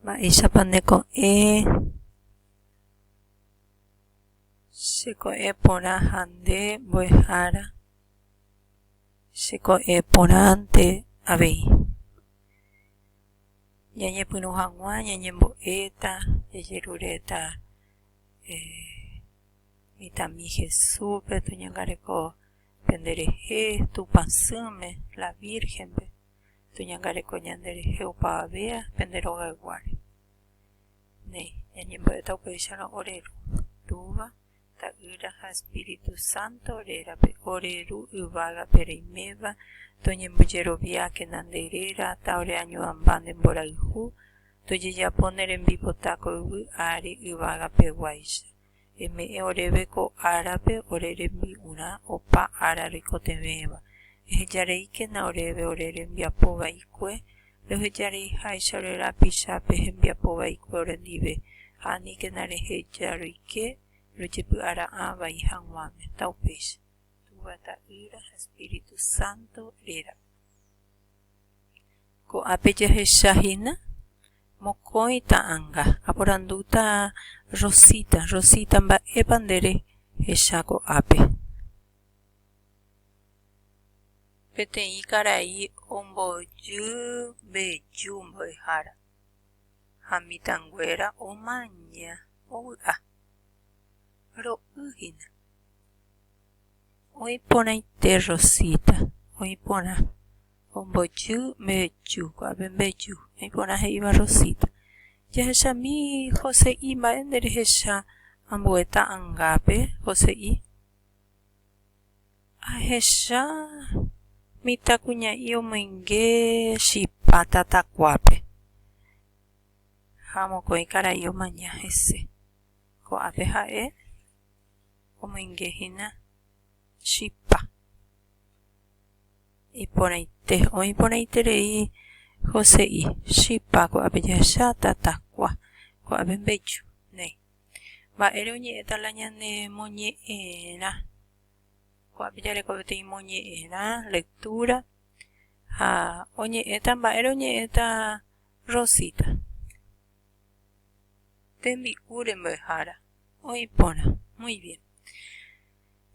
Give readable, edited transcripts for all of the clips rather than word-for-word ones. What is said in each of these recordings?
Mba'éichapa nde ko'ẽ che ko'ẽ porã ha nde mbo'ehára che ko'ẽ porãnte avei. Ñañepyrũ hag̃ua ñañembo'éta jajeruréta mitãmi Jesúspe toñangareko penderehe tupãsýme la Virgenpe toñangareko ñanderehe opavave pende rogaguáre ñañembo'éta upéicharõ ore rúva ta'ýra ha Espíritu Santo rérape ore ru yvágape reiméva toñembojeroviáke ndanderera ta ore añuãmba nde mborayhu tojejapo ne rembipota koyvy ári yvágapeguáicha eme'ẽ oréve ko árape ore rembi'urã opa ára roikotevéva ehejareíkena oréve ore rembiapovaikue rohejareiháicha ore rapichápe hembiapovaikue ore ndive ha aníkena reheja roike rojepy'ara'ã vai hag̃uáme ta upéicha túva ta'ýra ha Espíritu Santo rérape ko'ápe jahechahína mokõi ta'ãnga aporandúta Rosita mba'épa nderehecha ko'ápe peteĩ karai ombojy mbeju mbo'ehára ha mitãnguéra omaña ovy'a ro'ýhina oĩporãite Rosita oĩporã ombojy mbeju ko'ápe mbeju oĩporã he'íva Rosita jahechámi Jose'i mba'e nderehecha ambue ta'ãngápe Jose'i ahecha mitãkuña'i omoinge chipa tatakuápe ha mokõi karai omaña hese ko'ápe ha'e omoingehína chipa oĩporãiterei Jose'i chipa ko'ápe jahecha tatakua ko'ápe mbeju mba'ére oñe'ẽta la ñane moñe'ẽrã ko'ápe jareko peteĩ moñe'ẽrã lectura ha oñe'ẽta mba'ére oñe'ẽta Rosita tembi'úre mbo'ehára oĩporã muy bien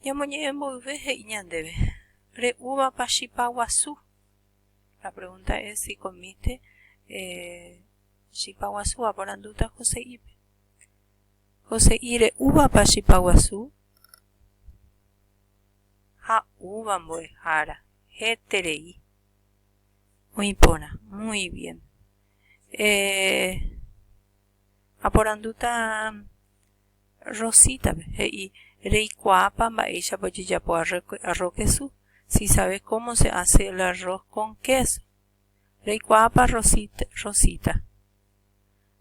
ñamoñe'ẽ mboyve he'i ñandéve re'úvapa chipa guasu. La pregunta es si comiste chipa guasu aporandúta Jose'ípe. Jose'i re'úvapa chipa guasu ha'úva mbo'ehára héterei oĩporã muy bien aporandúta Rosítape he'i reikuaápa mba'éichapa ojejapo arroz queso. Si sabes cómo se hace el arroz con queso. Reikuaápa Rosita.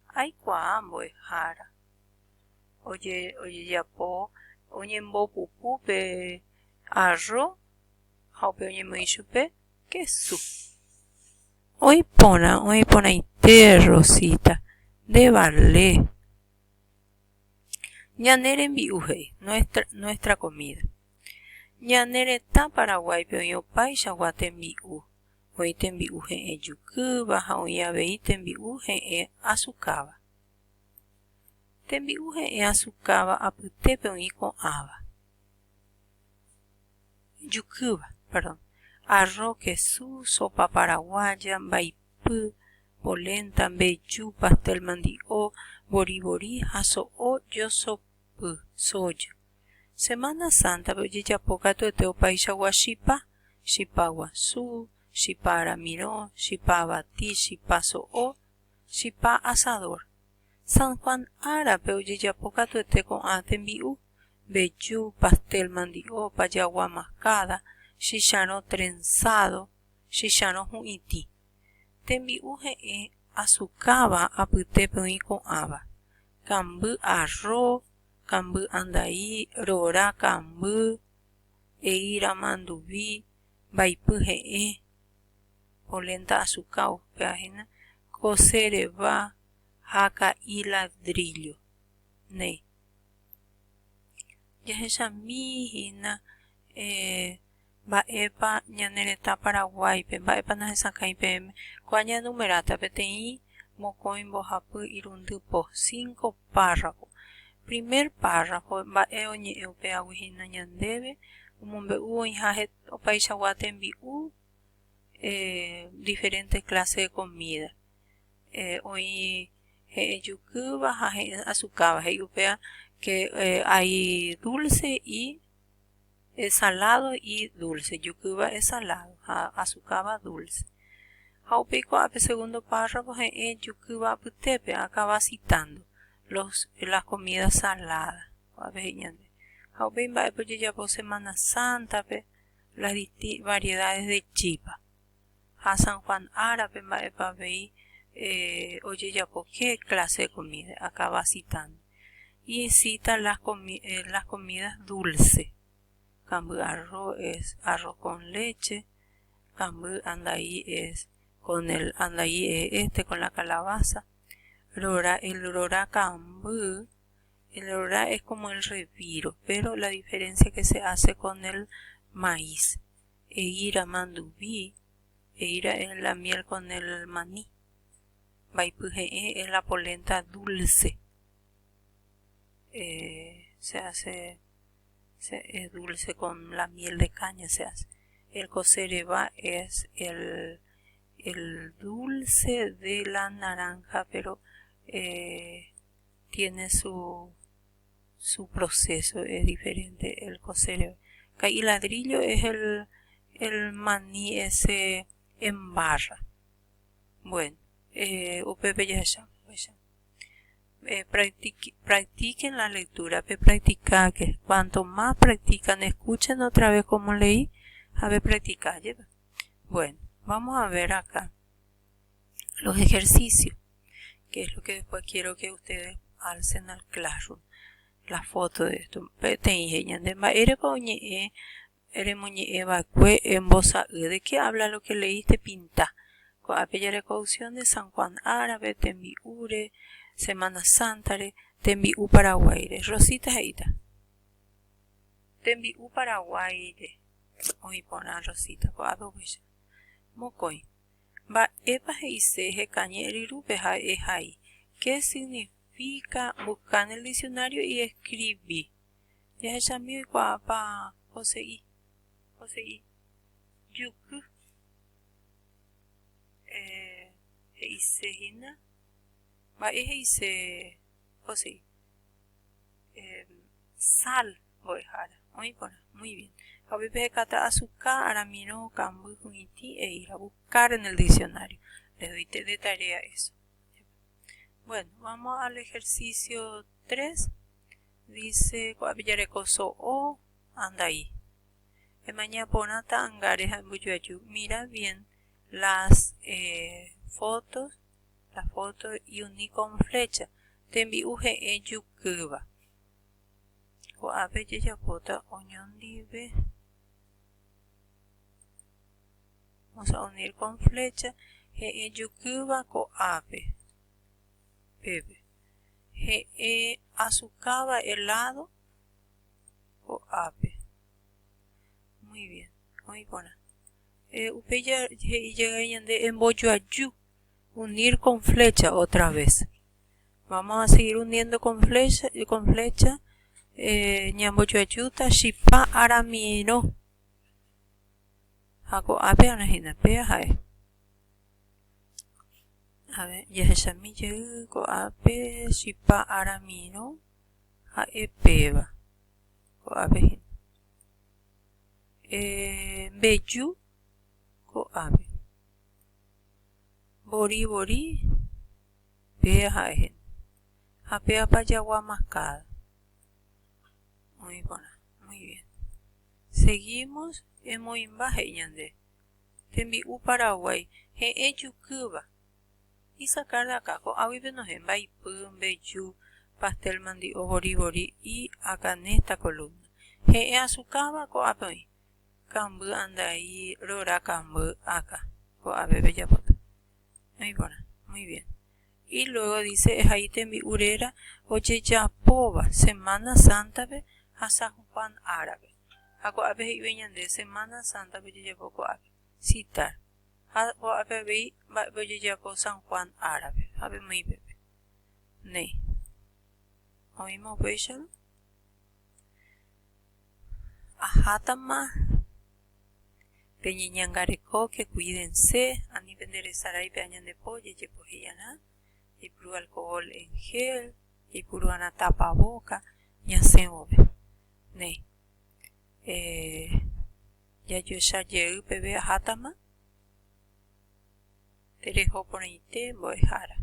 Aikuaa mbo'ehára. Ojejapo oñembopupúpe arroz ha upe oñemoĩ chupe queso. Oĩporãite Rosita. De vale. Ñane rembi'u he'i nuestra comida. Ñane retã Paraguáipe oĩ opaichagua tembi'u. Oĩ tembi'u he'ẽ jukýva ha oĩ avei tembi'u he'ẽ asukáva. Tembi'u he'ẽ asukáva apytépe oĩ ko'ãva. Jukýva, perdón. Arroz, queso, sopa paraguaya, mbaipy, polenta, mbeju, pastel mandi'o, bori ha so'o josopy, soja. Semana Santa pe ojejapo katuete opaichagua chipa guasu, chipa aramirõ, chipa avati, chipa so'o, chipa asador. San Juan árape ojejapo katuete ko'ã tembi'u mbeju, pastel mandi'o, pajagua mascada, chicharrõ trenzado, chicharrõ hu'itĩ. Tembi'u he'ẽ asukáva apytépe oĩ ko'ãva. Kamby arroz, kamby andai, rora kamby, eíra manduvi, mbaipy he'ẽ, polenta asukávo, pe'ahína, cocereva ha ka'i ladrillo. Jahechamíhina mba'épa ñane retã Paraguáipe, mba'épa nahesakãi peẽme, kuañanumeráta peteĩ mocoimbo hapu irundupo 5 párrafos. Primer párrafo mba'e oñe'ẽ upe ag̃uahína ñandéve omombe'u oĩhahe opaichagua tembi'u diferentes clases de comida. Oĩ he'ẽ jukýva ha he'ẽ azucáva. He'i upéva que hay dulce y salado y dulce. Jukýva es salado ha azucáva dulce. Ha upe ikua'ápe segundo párrafo he'ẽ jukýva apytépe acaba citando las comidas saladas. Ha upe mba'épe ojejapo Semana Santape las variedades de chipa. Ha San Juan árape mba'épa avei ojejapo qué clase de comida acaba citando. Y cita las comidas dulces. Cambio arroz es arroz con leche. Cambio andaí es con con la calabaza. El rorá cambio. El rorá es como el reviro, pero la diferencia que se hace con el maíz. Eira mandubí. Eira es la miel con el maní. Baipuje es la polenta dulce. Se hace es dulce con la miel de caña se hace. El cocereba es el dulce de la naranja, pero tiene su proceso, es diferente el cocereba. Y ladrillo es el maní ese en barra. Bueno, upepe ya. Practiquen la lectura, practicar, que cuanto más practican, escuchen otra vez como leí, a ver practicar. Bueno, vamos a ver acá los ejercicios, que es lo que después quiero que ustedes alcen al Classroom, la foto de esto. ¿De qué habla lo que leíste? Pinta. Apella recaudación de San Juan árape, tembiure, Semana Santa, tembi'u paraguaire. Rosita heita. Tembi'u paraguaire. Oí pona Rosita. Mokoi. Va epa heise hecañe erirupe hai. ¿Qué significa? Buscar en el diccionario y escribir. Ya es mío y pa Joseí. Yuku. Heise hina. Va heise Joseí. Sal voy a dejar. Muy bien. Javipe cata azúcar, aramino, cambu, juniti e ir a buscar en el diccionario. Les doy de tarea eso. Bueno, vamos al ejercicio 3. Dice, Coapillarecoso o anda ahí. Mañana ponata angares en Buyayu. Mira bien las fotos, la foto y uní con flecha. Te envíuje en yucuba. Coape yeyapota oñón dive. Vamos a unir con flecha. En yucuba coape. Bebe. Azucaba helado coape. Muy bien. Muy buena. Upeya llega de emboyoayu. Unir con flecha otra vez. Vamos a seguir uniendo con flecha. Ñamboyoayuta shipa aramino. Hago ape anajina pea hae. A ver, ya se me llegó ape shipa aramino. Hae peba. Coape. Beyu. Coape. Bori. Pea hae. Apea payagua mascada. Muy buena, muy bien. Seguimos en Moimba Heñande. Tembi'u Paraguay. Yucuba. Y sacar de acá. Avivenos en Baipum, Beyu, pastel mandio, bori. Y acá en esta columna. Azucaba coape. Cambu anda ahí. Rora cambu acá. Coape bellapota. Muy buena, muy bien. Y luego dice, es ahí tembiurera, oye ya pova, Semana Santa, a San Juan árabe. Hago abe y veñan de Semana Santa, oye ya poco abe. Citar. Hago abe y oye ya po San Juan árabe. habe muy bebe. Ne. Oímos bechalo. Ajatama. Peñiñangareco que cuídense. Ani venderezar ahí peñan de pollo y pojillana. Y puro alcohol en gel. Y puro ana tapa boca. Ya se ove. Ne. Ya yo ya llegué bebé ajatama. Te dejo por ahí te voy a dejar.